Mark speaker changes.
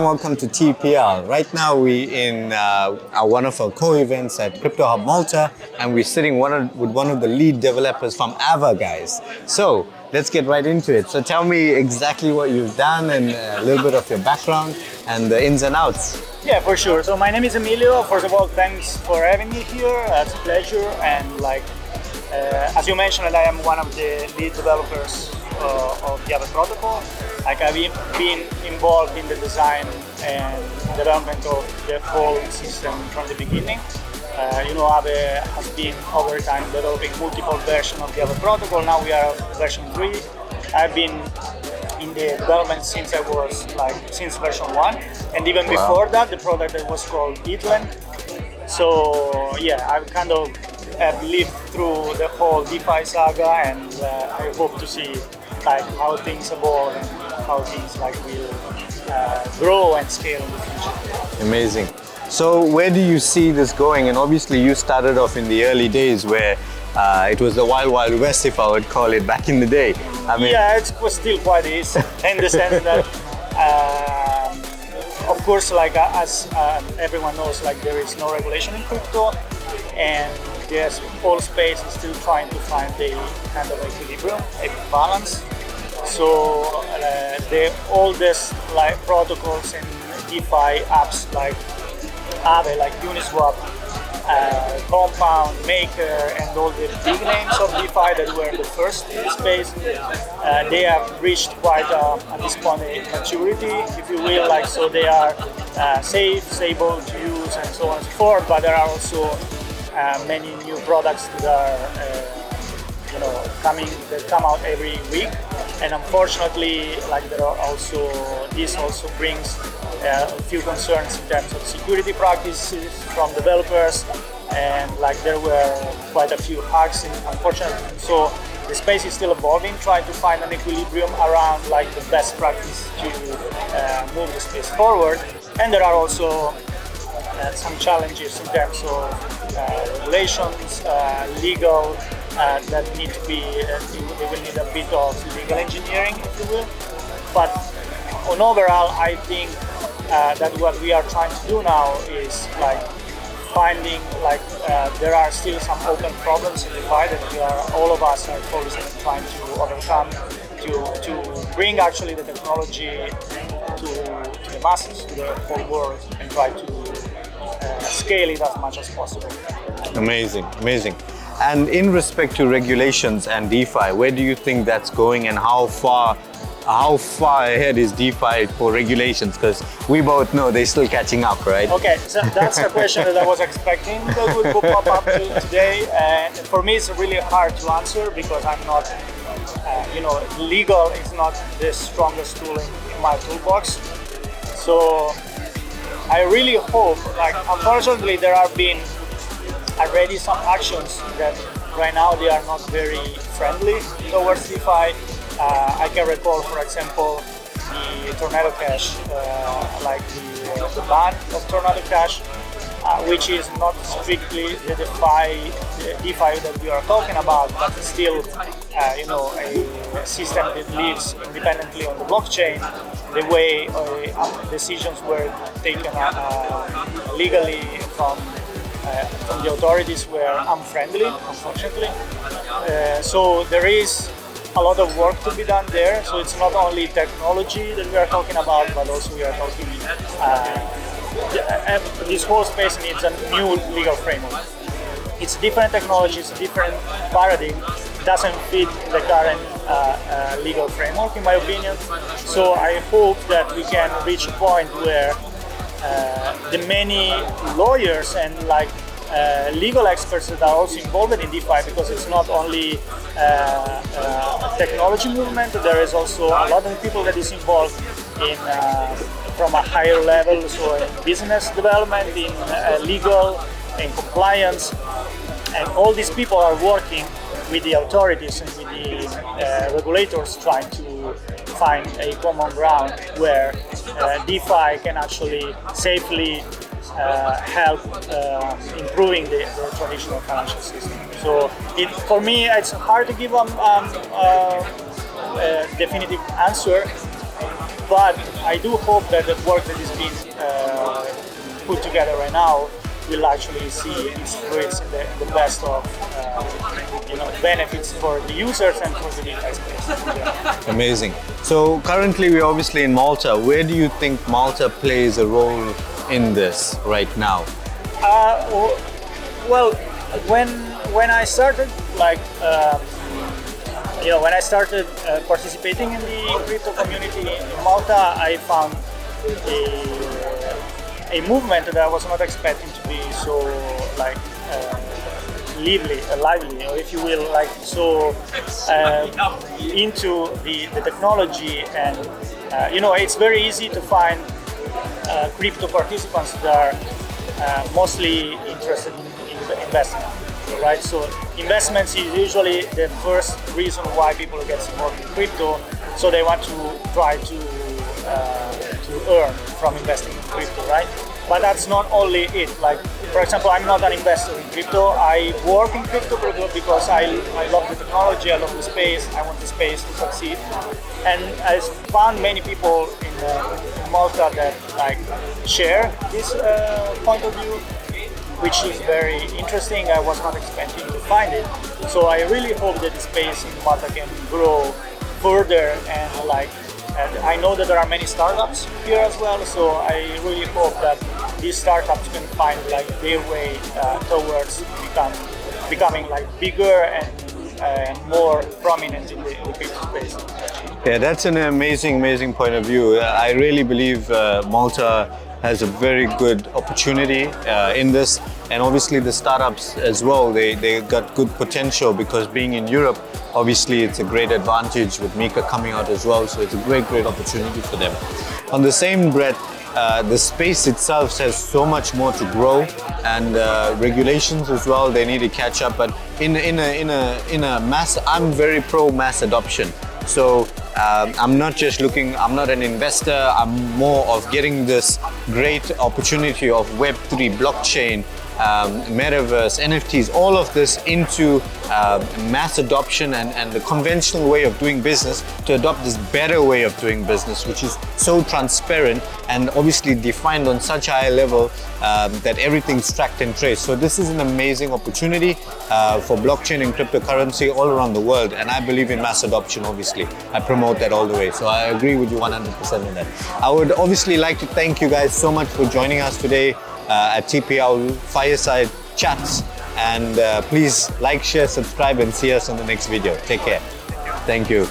Speaker 1: welcome to TPL. Right now we're in one of our co-events at Crypto Hub Malta, and we're sitting with one of the lead developers from Ava, guys. So let's get right into it. So tell me exactly what you've done and a little bit of your background and the ins and outs.
Speaker 2: Yeah, for sure. So my name is Emilio. First of all, thanks for having me here. It's a pleasure. And as you mentioned, I am one of the lead developers of the Ava protocol. I've been involved in the design and development of the whole system from the beginning. Ava has been over time developing multiple versions of the Ava protocol. Now we are version 3. I've been in the development since since version 1, and even before that, the product that was called Itland. So yeah, I've kind of lived through the whole DeFi saga, and I hope to see how things evolve and how things will grow and scale in the future.
Speaker 1: Amazing. So where do you see this going? And obviously you started off in the early days where it was the wild, wild west, if I would call it, back in the day.
Speaker 2: Yeah, it was still quite easy in the sense that, of course, as everyone knows, there is no regulation in crypto, and yes, whole space is still trying to find a kind of equilibrium, a balance. So the oldest protocols and DeFi apps like Aave, like Uniswap, Compound, Maker, and all the big names of DeFi that were the first in the space, they have reached quite at this point a maturity, if you will. So they are safe, stable to use, and so on and so forth. But there are also many new products that are that come out every week, and unfortunately, this also brings a few concerns in terms of security practices from developers, and there were quite a few hacks, unfortunately. So the space is still evolving, trying to find an equilibrium around the best practice to move the space forward. And there are also some challenges in terms of regulations, legal, that need to be, we will need a bit of legal engineering, if you will. But on overall, I think that what we are trying to do now is finding there are still some open problems in the fight that all of us are focusing on trying to overcome to bring actually the technology to the masses, to the whole world, and try to scale it as much as possible.
Speaker 1: Amazing, amazing. And in respect to regulations and DeFi, where do you think that's going, and how far ahead is DeFi for regulations? Because we both know they're still catching up, right?
Speaker 2: Okay, so that's a question that I was expecting that would pop up today. And for me, it's really hard to answer because I'm not, legal is not the strongest tool in my toolbox. So I really hope, unfortunately, there have been already some actions that right now they are not very friendly towards DeFi. I can recall, for example, the Tornado Cash, the ban of Tornado Cash, which is not strictly the DeFi that we are talking about, but still, a system that lives independently on the blockchain. The way decisions were taken legally from the authorities were unfriendly, unfortunately. So there is a lot of work to be done there. So it's not only technology that we are talking about, but also we are talking. This whole space needs a new legal framework. It's different technology, it's a different paradigm. It doesn't fit the current legal framework, in my opinion. So I hope that we can reach a point where the many lawyers and legal experts that are also involved in DeFi, because it's not only a technology movement, there is also a lot of people that is involved in from a higher level, so in business development, in legal, in compliance, and all these people are working with the authorities and with the regulators, trying to find a common ground where DeFi can actually safely help improving the traditional financial system. So for me, it's hard to give a definitive answer. But I do hope that the work that is being put together right now will actually see its fruits in the best of benefits for the users and for the DeFi space. Yeah.
Speaker 1: Amazing. So currently we're obviously in Malta. Where do you think Malta plays a role in this right now?
Speaker 2: Well, when I started when I started participating in the crypto community in Malta, I found a movement that I was not expecting to be so lively, or if you will, so into the technology. And it's very easy to find crypto participants that are mostly interested in investment. Right, so investments is usually the first reason why people get involved in crypto. So they want to try to earn from investing in crypto, right? But that's not only it. Like, for example, I'm not an investor in crypto. I work in crypto because I love the technology, I love the space, I want the space to succeed. And I found many people in Malta that share this point of view, which is very interesting. I was not expecting to find it. So I really hope that the space in Malta can grow further, and I know that there are many startups here as well, so I really hope that these startups can find their way towards becoming bigger and more prominent in the crypto space.
Speaker 1: Yeah, that's an amazing point of view. I really believe Malta has a very good opportunity in this, and obviously the startups as well, they got good potential, because being in Europe, obviously it's a great advantage with Mika coming out as well, so it's a great opportunity for them. On the same breath, the space itself has so much more to grow, and regulations as well, they need to catch up. But in a mass, I'm very pro mass adoption. So I'm not an investor, I'm more of getting this great opportunity of Web3, blockchain, metaverse, NFTs, all of this into mass adoption and the conventional way of doing business, to adopt this better way of doing business, which is so transparent and obviously defined on such a high level that everything's tracked and traced. So this is an amazing opportunity for blockchain and cryptocurrency all around the world, and I believe in mass adoption. Obviously, I promote that all the way, so I agree with you 100% on that. I would obviously like to thank you guys so much for joining us today at TPL Fireside Chats, and please like, share, subscribe, and see us on the next video. Take care. Thank you.